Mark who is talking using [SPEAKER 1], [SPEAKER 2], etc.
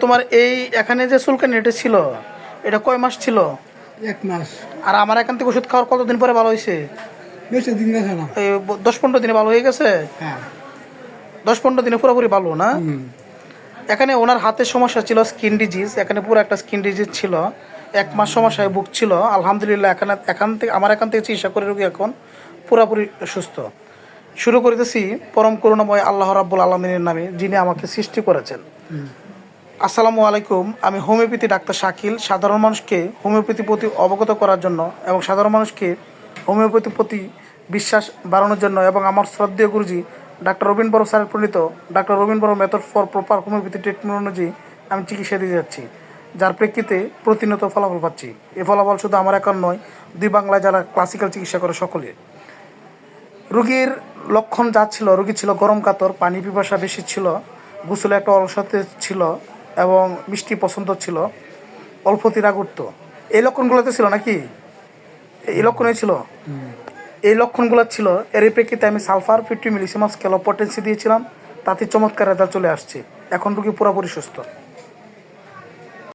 [SPEAKER 1] তোমার এই এখানে যে চুলকানি এটা ছিল, এটা কয় মাস ছিল?
[SPEAKER 2] 1 মাস।
[SPEAKER 1] আর আমার এখান থেকে ওষুধ খাওয়ার কতদিন পরে ভালো হয়েছে?
[SPEAKER 2] বেশি দিন গেছে না।
[SPEAKER 1] এই 10-15 দিনে ভালো হয়ে গেছে।
[SPEAKER 2] হ্যাঁ।
[SPEAKER 1] 10-15 দিনে পুরোপুরি ভালো না?
[SPEAKER 2] হুম।
[SPEAKER 1] এখানে ওনার হাতের সমস্যা ছিল স্কিন ডিজিজ, এখানে পুরো একটা স্কিন ডিজিজ ছিল। 1 মাস সমস্যায় ভুগছিল। আলহামদুলিল্লাহ এখান থেকে চিকিৎসা করে রোগী এখন পুরোপুরি সুস্থ। শুরু করিতেছি পরম করুণাময় আল্লাহ রাব্বুল আলামিনের নামে, যিনি আমাকে সৃষ্টি করেছেন। আসসালামু আলাইকুম। আমি হোমিওপ্যাথি ডাক্তার শাকিল। সাধারণ মানুষকে হোমিওপ্যাথির প্রতি অবগত করার জন্য এবং সাধারণ মানুষকে হোমিওপ্যাথির প্রতি বিশ্বাস বাড়ানোর জন্য এবং আমার শ্রদ্ধেয় গুরুজি ডাক্তার রবীন বড় স্যারের প্রণীত ডাক্তার রবীন বড় method for proper homeopathy treatment অনুযায়ী আমি চিকিৎসা দিয়ে যাচ্ছি, যার প্রেক্ষিতে প্রতিনিয়ত ফলাফল পাচ্ছি। এই ফলাফল শুধু আমার একার নয়, 2 বাংলায় যারা ক্লাসিক্যাল চিকিৎসা করে সকলে। রোগীর লক্ষণ যা ছিল, রোগী ছিল গরম কাতর, পানি পিপাসা বেশি ছিল, গোসলে একটা অলসতে ছিল এবং মিষ্টি পছন্দ ছিল, অল্পতি রাগ উঠত। এই লক্ষণগুলোতে ছিল নাকি? এই লক্ষণই ছিল। এই লক্ষণগুলো ছিল। এর প্রেক্ষিতে আমি সালফার 50 মিলিসিমাস ক্যালোপটেন্সি দিয়েছিলাম, তাতে চমৎকার রেজাল্ট চলে আসছে। এখন রোগী পুরোপুরি সুস্থ।